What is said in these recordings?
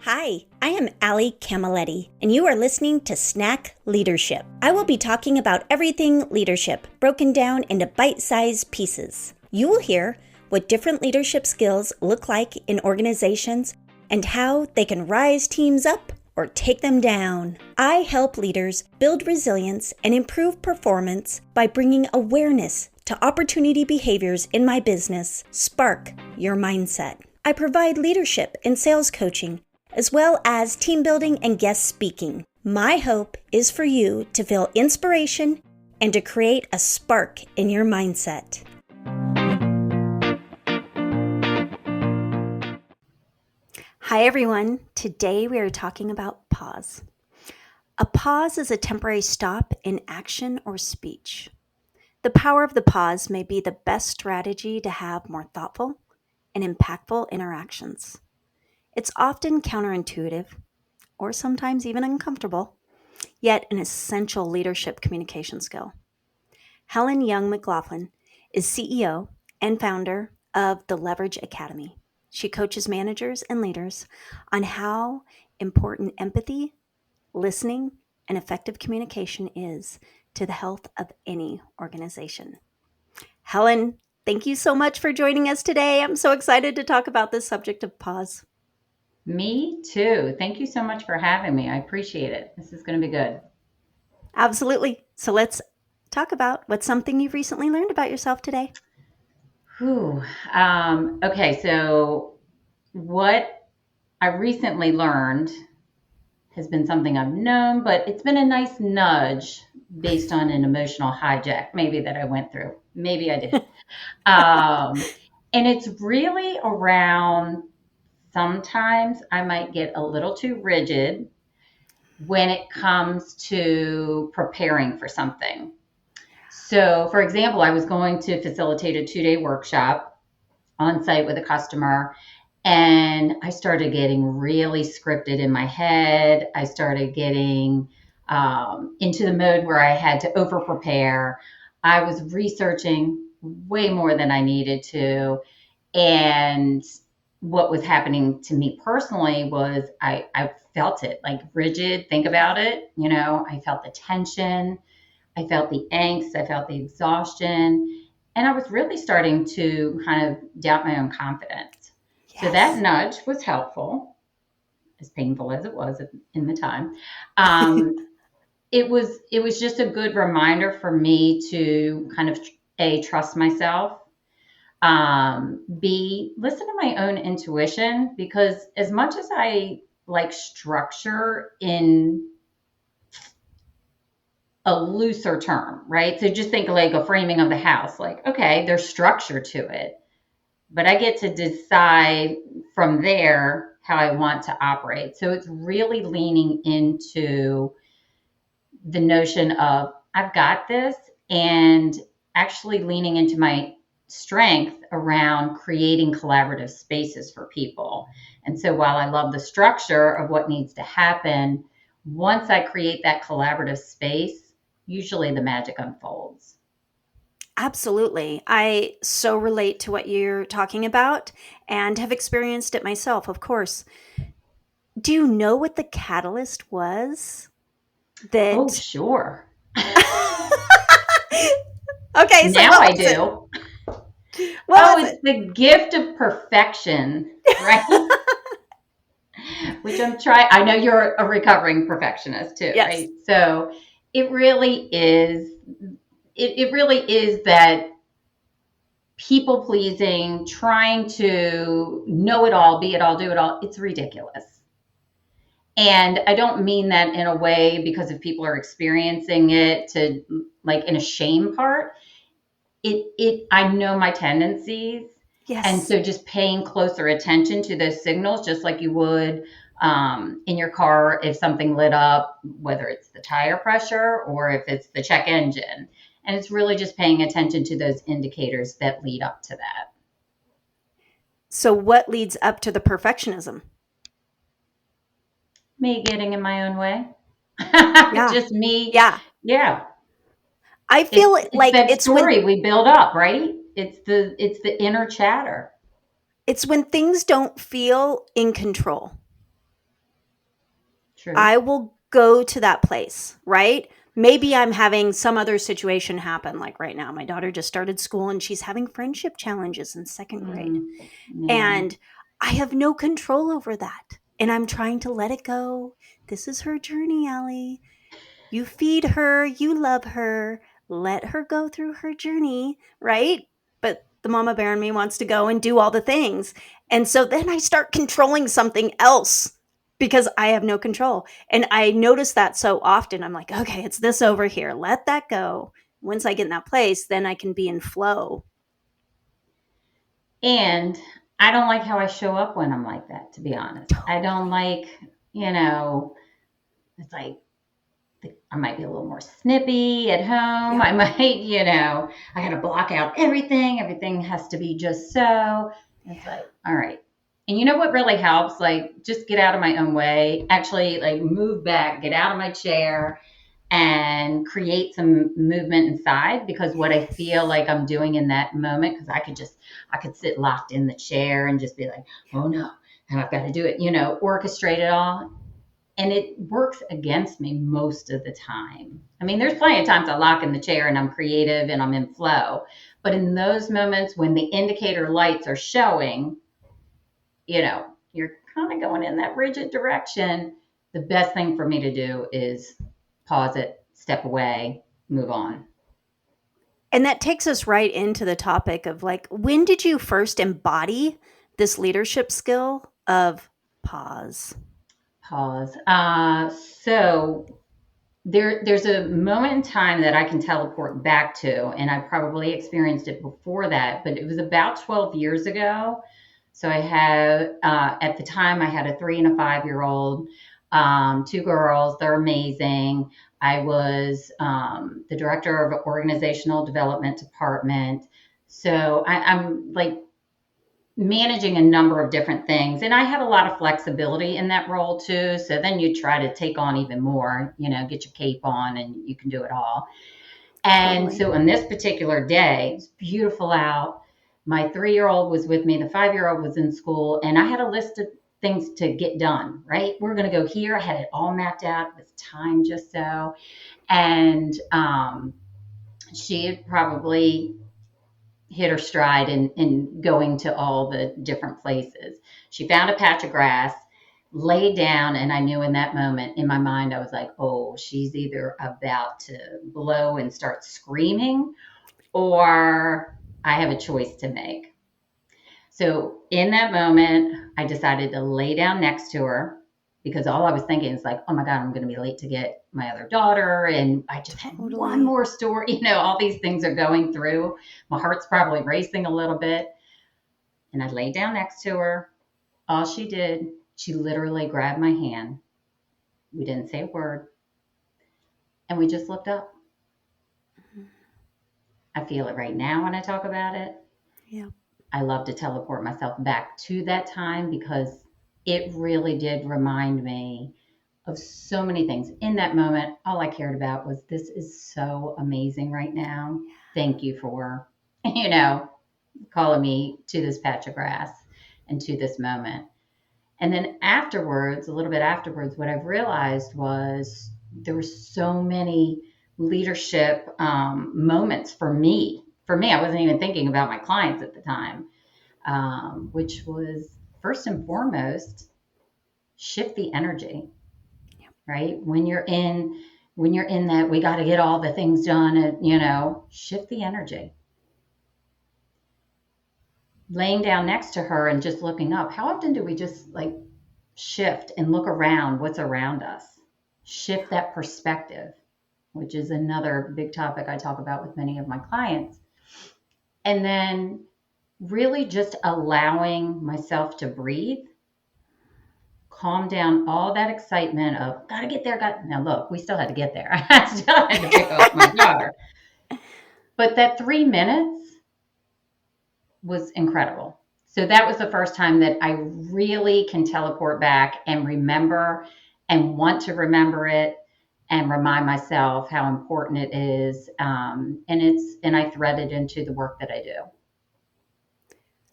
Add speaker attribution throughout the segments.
Speaker 1: Hi, I am Allie Camilletti, and you are listening to Snack Leadership. I will be talking about everything leadership, broken down into bite-sized pieces. You will hear what different leadership skills look like in organizations and how they can rise teams up or take them down. I help leaders build resilience and improve performance by bringing awareness to opportunity behaviors in my business. Spark your mindset. I provide leadership and sales coaching, as well as team building and guest speaking. My hope is for you to feel inspiration and to create a spark in your mindset. Hi everyone. Today we are talking about pause. A pause is a temporary stop in action or speech. The power of the pause may be the best strategy to have more thoughtful and impactful interactions. It's often counterintuitive, or sometimes even uncomfortable, yet an essential leadership communication skill. Helen Young-McLaughlin is CEO and founder of the Leverage Academy. She coaches managers and leaders on how important empathy, listening, and effective communication is to the health of any organization. Helen, thank you so much for joining us today. I'm so excited to talk about this subject of pause.
Speaker 2: Me too. Thank you so much for having me. I appreciate it. This is going to be good.
Speaker 1: Absolutely. So let's talk about what's something you've recently learned about yourself today.
Speaker 2: Okay, so what I recently learned has been something I've known, but it's been a nice nudge based on an emotional hijack maybe that I went through. Maybe I did. And it's really around sometimes I might get a little too rigid when it comes to preparing for something. So, for example, I was going to facilitate a 2-day workshop on site with a customer, and I started getting really scripted in my head. I started getting into the mode where I had to over prepare. I was researching way more than I needed to. And what was happening to me personally was I felt it like rigid. Think about it. I felt the tension. I felt the angst. I felt the exhaustion. And I was really starting to kind of doubt my own confidence. Yes. So that nudge was helpful, as painful as it was in the time. It was just a good reminder for me to kind of trust myself. B, listen to my own intuition, because as much as I like structure in a looser term, right? So just think like a framing of the house, like, okay, there's structure to it, but I get to decide from there how I want to operate. So it's really leaning into the notion of I've got this, and actually leaning into my strength around creating collaborative spaces for people. And so while I love the structure of what needs to happen, once I create that collaborative space, usually the magic unfolds.
Speaker 1: Absolutely. I so relate to what you're talking about and have experienced it myself, of course. Do you know what the catalyst was?
Speaker 2: Oh, sure.
Speaker 1: Okay, so
Speaker 2: now I do. It's the gift of perfection, right? Which I'm trying. I know you're a recovering perfectionist too, yes. Right? So it really is. It really is that people pleasing, trying to know it all, be it all, do it all. It's ridiculous. And I don't mean that in a way because if people are experiencing it to like in a shame part. I know my tendencies. Yes. And so just paying closer attention to those signals, just like you would in your car if something lit up, whether it's the tire pressure or if it's the check engine. And it's really just paying attention to those indicators that lead up to that.
Speaker 1: So what leads up to the perfectionism?
Speaker 2: Me getting in my own way. Yeah. Just me.
Speaker 1: Yeah.
Speaker 2: Yeah.
Speaker 1: I feel like
Speaker 2: it's story we build up, right? It's the inner chatter.
Speaker 1: It's when things don't feel in control.
Speaker 2: True.
Speaker 1: I will go to that place, right? Maybe I'm having some other situation happen. Like right now, my daughter just started school and she's having friendship challenges in second grade.
Speaker 2: Mm, yeah.
Speaker 1: And I have no control over that. And I'm trying to let it go. This is her journey, Allie. You feed her, you love her, let her go through her journey, right? But the mama bear in me wants to go and do all the things. And so then I start controlling something else because I have no control. And I notice that so often. I'm like, okay, it's this over here. Let that go. Once I get in that place, then I can be in flow.
Speaker 2: And I don't like how I show up when I'm like that, to be honest. I don't
Speaker 1: Totally.
Speaker 2: like, you know, it's like I might be a little more snippy at home.
Speaker 1: Yep.
Speaker 2: I might, I got to block out everything. Everything has to be just so. It's
Speaker 1: Yeah.
Speaker 2: like, all right. And you know what really helps? Like, just get out of my own way. Actually, like, move back, get out of my chair, and create some movement inside. Because what I feel like I'm doing in that moment, because I could sit locked in the chair and just be like, oh no, and I've got to do it, orchestrate it all, and it works against me most of the time. I mean, there's plenty of times I lock in the chair and I'm creative and I'm in flow. But in those moments when the indicator lights are showing, you're kind of going in that rigid direction, the best thing for me to do is pause it, step away, move on.
Speaker 1: And that takes us right into the topic of like, when did you first embody this leadership skill of pause?
Speaker 2: Pause. So there's a moment in time that I can teleport back to, and I probably experienced it before that, but it was about 12 years ago. So I had, at the time, I had a 3 and a 5 year old, two girls. They're amazing. I was the director of an organizational development department. So I'm like managing a number of different things. And I had a lot of flexibility in that role too. So then you try to take on even more, get your cape on and you can do it all. And
Speaker 1: Totally.
Speaker 2: so on this particular day, it's beautiful out. My 3 year old was with me, the 5 year old was in school, and I had a list of things to get done, right? We're going to go here. I had it all mapped out with time just so. And she had probably hit her stride in going to all the different places. She found a patch of grass, laid down, and I knew in that moment in my mind, I was like, oh, she's either about to blow and start screaming, or I have a choice to make. So in that moment, I decided to lay down next to her because all I was thinking is like, oh my God, I'm going to be late to get my other daughter. And I just had one
Speaker 1: Totally.
Speaker 2: more story. All these things are going through. My heart's probably racing a little bit. And I laid down next to her. All she did, she literally grabbed my hand. We didn't say a word. And we just looked up. I feel it right now when I talk about it.
Speaker 1: Yeah.
Speaker 2: I love to teleport myself back to that time because it really did remind me of so many things. In that moment, all I cared about was this is so amazing right now. Thank you for, you know, calling me to this patch of grass and to this moment. And then afterwards, a little bit afterwards, what I've realized was there were so many leadership moments for me. For me, I wasn't even thinking about my clients at the time, which was first and foremost shift the energy, right? When you're in that we got to get all the things done, and shift the energy. Laying down next to her and just looking up. How often do we just like shift and look around what's around us? Shift that perspective, which is another big topic I talk about with many of my clients. And then really just allowing myself to breathe, calm down all that excitement of gotta get there. Now look, we still had to get there. I still had to pick up my daughter. But that 3 minutes was incredible. So that was the first time that I really can teleport back and remember and want to remember it and remind myself how important it is. And I thread it into the work that I do.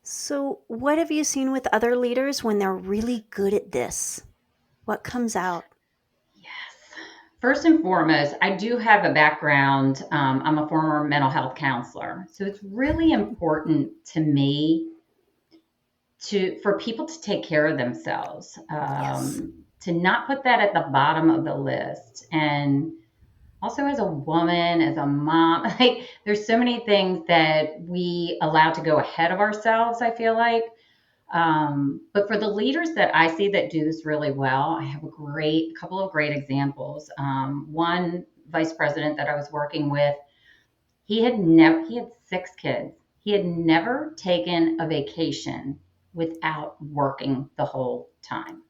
Speaker 1: So, what have you seen with other leaders when they're really good at this? What comes out?
Speaker 2: First and foremost, I do have a background. I'm a former mental health counselor. So it's really important to me for people to take care of themselves,
Speaker 1: Yes.
Speaker 2: to not put that at the bottom of the list. And also as a woman, as a mom, like there's so many things that we allow to go ahead of ourselves, I feel like. But for the leaders that I see that do this really well, I have a couple of great examples. One vice president that I was working with, he had 6 kids. He had never taken a vacation without working the whole time.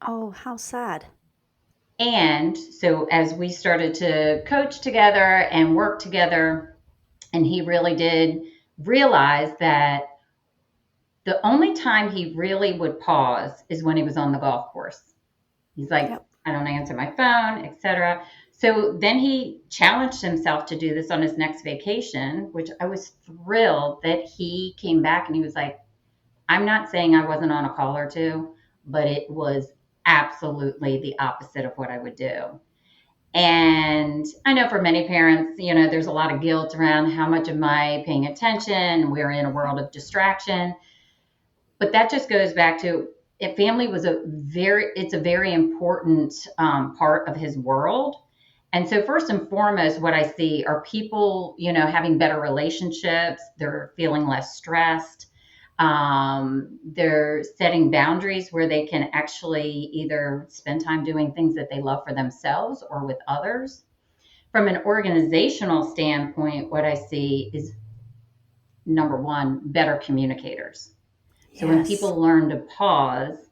Speaker 1: Oh, how sad.
Speaker 2: And so as we started to coach together and work together, and he really did realize that the only time he really would pause is when he was on the golf course. He's like,
Speaker 1: Yep.
Speaker 2: I don't answer my phone, etc. So then he challenged himself to do this on his next vacation, which I was thrilled that he came back and he was like, I'm not saying I wasn't on a call or two, but it was absolutely the opposite of what I would do. And I know for many parents, there's a lot of guilt around how much am I paying attention? We're in a
Speaker 1: Yep.
Speaker 2: world of distraction. But that just goes back to it. Family was it's a very important part of his world. And so first and foremost, what I see are people, having better relationships. They're feeling less stressed. They're setting boundaries where they can actually either spend time doing things that they love for themselves or with others. From an organizational standpoint, what I see is number one, better communicators. So when
Speaker 1: Yes.
Speaker 2: people learn to pause,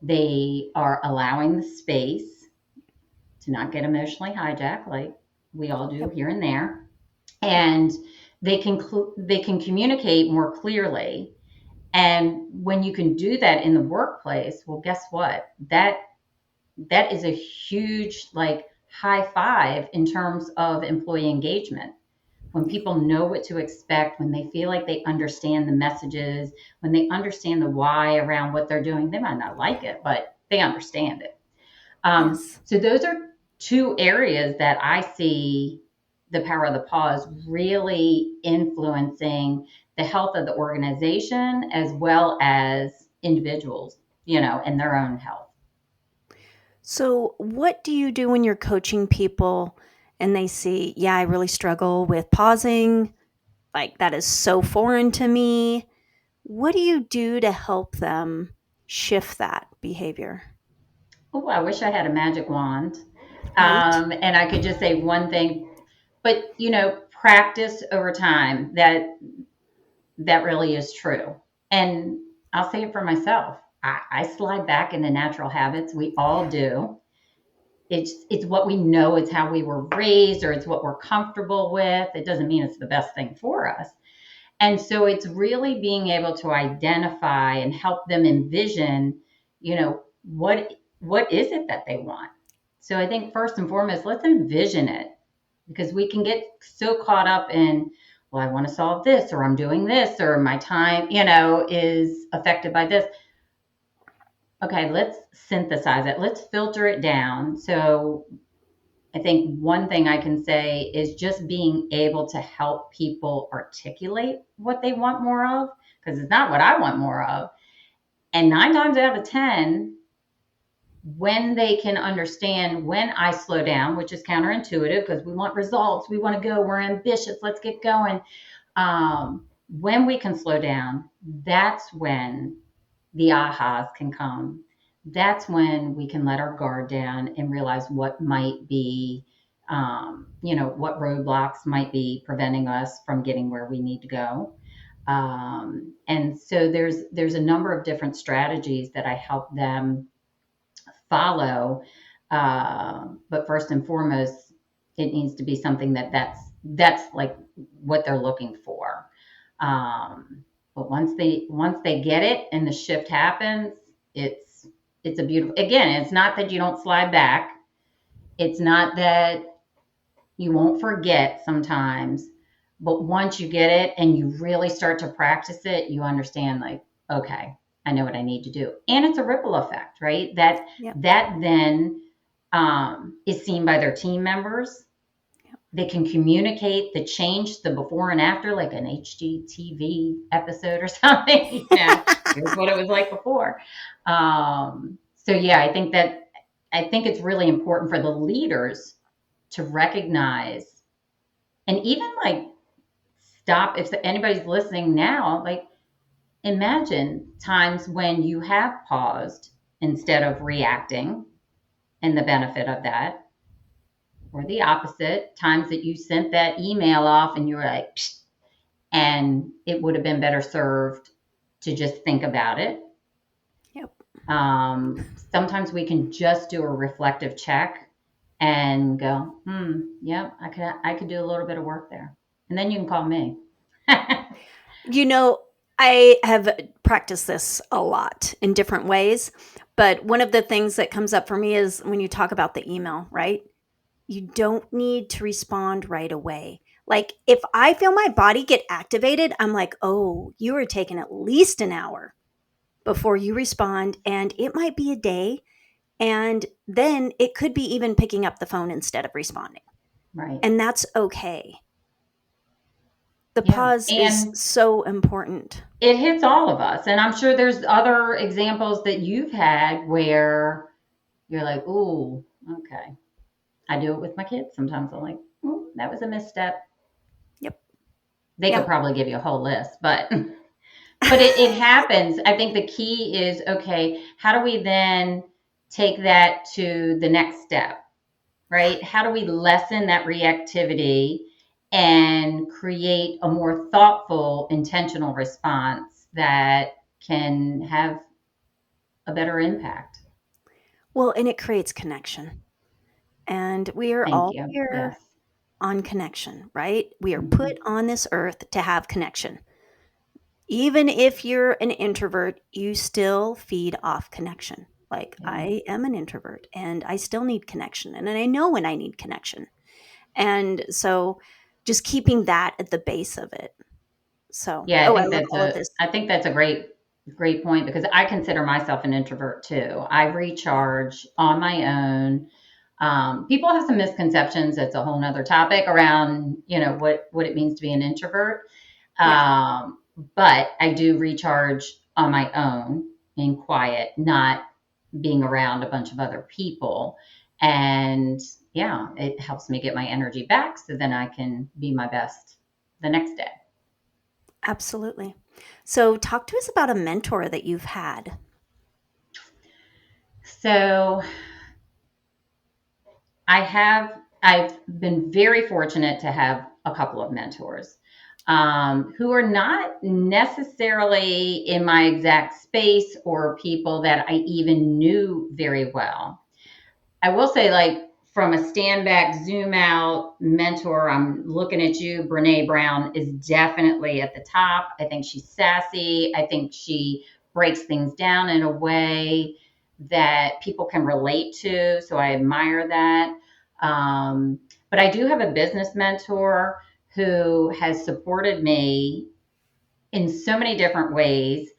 Speaker 2: they are allowing the space to not get emotionally hijacked, like we all do
Speaker 1: Yep.
Speaker 2: here and there,
Speaker 1: Yep.
Speaker 2: and they can communicate more clearly. And when you can do that in the workplace, well, guess what? That is a huge like high five in terms of employee engagement. When people know what to expect, when they feel like they understand the messages, when they understand the why around what they're doing, they might not like it, but they understand it.
Speaker 1: Yes.
Speaker 2: So those are two areas that I see the power of the pause really influencing the health of the organization as well as individuals, and their own health.
Speaker 1: So, what do you do when you're coaching people and they see, yeah, I really struggle with pausing? Like, that is so foreign to me. What do you do to help them shift that behavior?
Speaker 2: Oh, I wish I had a magic wand,
Speaker 1: Right?
Speaker 2: and I could just say one thing, but practice over time. That really is true. And I'll say it for myself. I slide back into natural habits. We all do. It's what we know. It's how we were raised, or it's what we're comfortable with. It doesn't mean it's the best thing for us. And so it's really being able to identify and help them envision, what is it that they want. So I think first and foremost, let's envision it, because we can get so caught up in, well, I want to solve this, or I'm doing this, or my time, is affected by this. Okay, let's synthesize it. Let's filter it down. So I think one thing I can say is just being able to help people articulate what they want more of, because it's not what I want more of. And 9 times out of 10, when they can understand when I slow down, which is counterintuitive because we want results, we want to go, we're ambitious, let's get going. When we can slow down, that's when the ahas can come. That's when we can let our guard down and realize what might be, what roadblocks might be preventing us from getting where we need to go. And so there's a number of different strategies that I help them follow. But first and foremost, it needs to be something that's like what they're looking for. But once they get it and the shift happens, it's a beautiful. Again, it's not that you don't slide back. It's not that you won't forget sometimes, but once you get it and you really start to practice it, you understand like, okay, I know what I need to do. And it's a ripple effect, right? That
Speaker 1: Yep.
Speaker 2: that then is seen by their team members. They can communicate the change, the before and after, like an HGTV episode or something. Here's what it was like before. So yeah, I think it's really important for the leaders to recognize and even like stop if anybody's listening now, like imagine times when you have paused instead of reacting and the benefit of that, or the opposite, times that you sent that email off and you were like, psh, and it would have been better served to just think about it.
Speaker 1: Yep.
Speaker 2: Sometimes we can just do a reflective check and go, yeah, I could do a little bit of work there. And then you can call me.
Speaker 1: You know, I have practiced this a lot in different ways, but one of the things that comes up for me is when you talk about the email, right? You don't need to respond right away. Like if I feel my body get activated, I'm like, oh, you are taking at least an hour before you respond. And it might be a day. And then it could be even picking up the phone instead of responding.
Speaker 2: Right.
Speaker 1: And that's okay. The
Speaker 2: Yeah.
Speaker 1: pause is
Speaker 2: And
Speaker 1: so important.
Speaker 2: it hits all of us. And I'm sure there's other examples that you've had where you're like, ooh, okay. I do it with my kids sometimes. I'm like, ooh, that was a misstep.
Speaker 1: Yep.
Speaker 2: They could
Speaker 1: Yep.
Speaker 2: probably give you a whole list, but it happens. I think the key is okay, how do we then take that to the next step, right? How do we lessen that reactivity and create a more thoughtful, intentional response that can have a better impact?
Speaker 1: Well, and it creates connection. And we are
Speaker 2: Thank
Speaker 1: all
Speaker 2: you.
Speaker 1: here
Speaker 2: Yes.
Speaker 1: on connection, right? We are
Speaker 2: Mm-hmm.
Speaker 1: put on this earth to have connection. Even if you're an introvert, you still feed off connection. Like
Speaker 2: Yeah.
Speaker 1: I am an introvert and I still need connection. And I know when I need connection. And so just keeping that at the base of it. So,
Speaker 2: Yeah,
Speaker 1: oh, I love all of this.
Speaker 2: I think that's a great point because I consider myself an introvert too. I
Speaker 1: Yeah.
Speaker 2: recharge on my own. People have some misconceptions. It's a whole nother topic around, what it means to be an introvert.
Speaker 1: Yeah.
Speaker 2: Um, but I do recharge on my own in quiet, not being around a bunch of other people. And yeah, it helps me get my energy back so then I can be my best the next day.
Speaker 1: Absolutely. So, talk to us about a mentor that you've had.
Speaker 2: So I've been very fortunate to have a couple of mentors who are not necessarily in my exact space or people that I even knew very well. I will say, like, from a stand back, zoom out mentor, I'm looking at you. Brene Brown is definitely at the top. I think she's sassy. I think she breaks things down in a way that people can relate to. So I admire that. But I do have a business mentor who has supported me in so many different ways.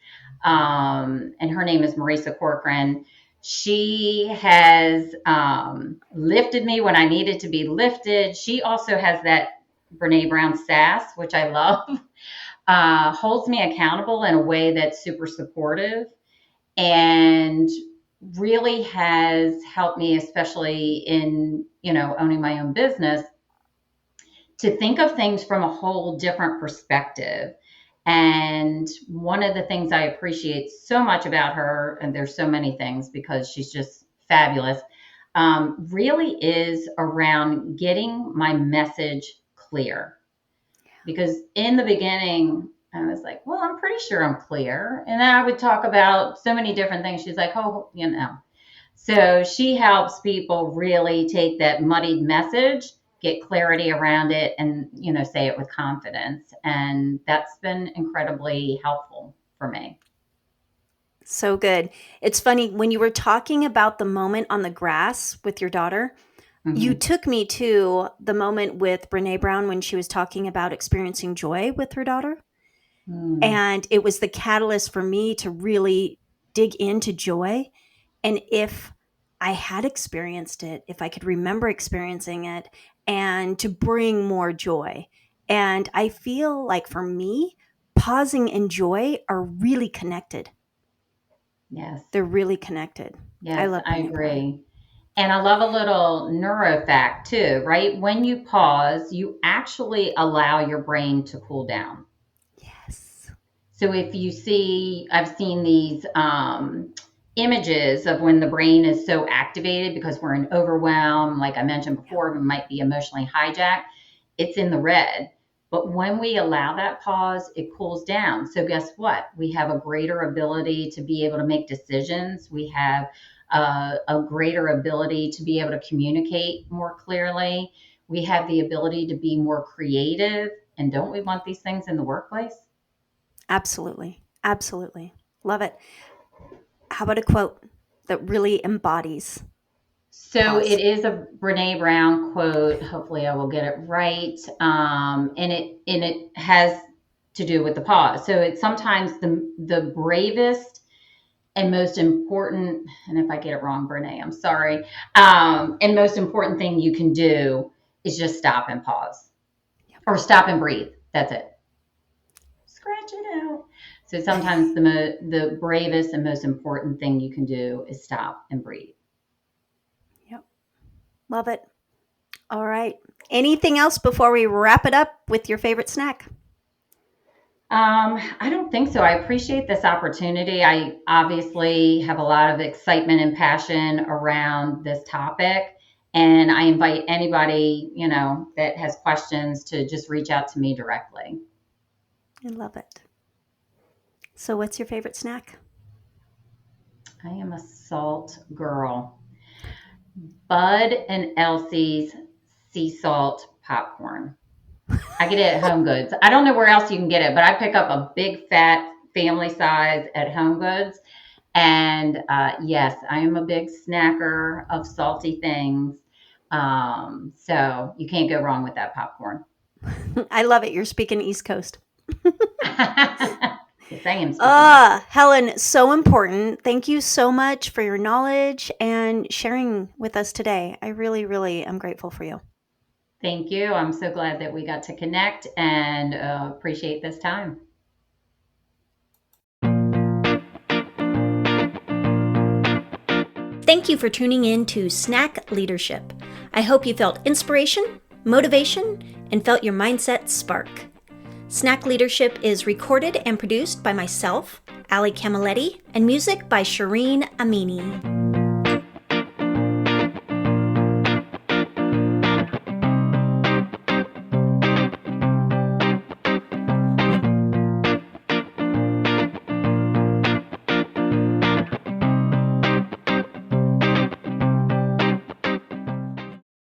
Speaker 2: And her name is Marisa Corcoran. She has lifted me when I needed to be lifted. She also has that Brene Brown sass, which I love, holds me accountable in a way that's super supportive and really has helped me, especially in, owning my own business, to think of things from a whole different perspective. And one of the things I appreciate so much about her, and there's so many things because she's just fabulous, really is around getting my message clear. Because in the beginning, I was like, well, I'm pretty sure I'm clear. And then I would talk about so many different things. She's like, oh. So she helps people really take that muddied message, get clarity around it, and say it with confidence. And that's been incredibly helpful for me.
Speaker 1: So good. It's funny when you were talking about the moment on the grass with your daughter, you
Speaker 2: Mm-hmm.
Speaker 1: took me to the moment with Brene Brown when she was talking about experiencing joy with her daughter.
Speaker 2: Mm.
Speaker 1: And it was the catalyst for me to really dig into joy. And if I had experienced it, if I could remember experiencing it, and to bring more joy. And I feel like for me, pausing and joy are really connected.
Speaker 2: Yes.
Speaker 1: They're really connected. I
Speaker 2: Yes,
Speaker 1: love
Speaker 2: I
Speaker 1: Brene Brown.
Speaker 2: agree. And I love a little neuro fact too, right? When you pause, you actually allow your brain to cool down.
Speaker 1: Yes.
Speaker 2: So if you I've seen these images of when the brain is so activated because we're in overwhelm, like I mentioned
Speaker 1: Yep.
Speaker 2: before, we might be emotionally hijacked, it's in the red. But when we allow that pause, it cools down. So guess what? We have a greater ability to be able to make decisions. We have a greater ability to be able to communicate more clearly. We have the ability to be more creative. And don't we want these things in the workplace?
Speaker 1: Absolutely. Absolutely. Love it. How about a quote that really embodies
Speaker 2: So
Speaker 1: pause?
Speaker 2: it is a Brene Brown quote. Hopefully, I will get it right. And it has to do with the pause. So it's sometimes the bravest and most important. And if I get it wrong, Brene, I'm sorry. And most important thing you can do is just stop and pause,
Speaker 1: Yep.
Speaker 2: or stop and breathe. That's it. Scratch it out. So sometimes the bravest and most important thing you can do is stop and breathe.
Speaker 1: Yep. Love it. All right. Anything else before we wrap it up with your favorite snack?
Speaker 2: I don't think so. I appreciate this opportunity. I obviously have a lot of excitement and passion around this topic. And I invite anybody, that has questions to just reach out to me directly.
Speaker 1: I love it. So, what's your favorite snack?
Speaker 2: I am a salt girl. Bud and Elsie's sea salt popcorn. I get it at Home Goods. I don't know where else you can get it, but I pick up a big fat family size at Home Goods. And yes, I am a big snacker of salty things. So you can't go wrong with that popcorn.
Speaker 1: I love it. You're speaking East Coast.
Speaker 2: Yes, I am speaking East Coast.
Speaker 1: Helen, so important. Thank you so much for your knowledge and sharing with us today. I really, really am grateful for you.
Speaker 2: Thank you. I'm so glad that we got to connect and appreciate this time.
Speaker 1: Thank you for tuning in to Snack Leadership. I hope you felt inspiration, motivation, and felt your mindset spark. Snack Leadership is recorded and produced by myself, Ali Camilletti, and music by Shireen Amini.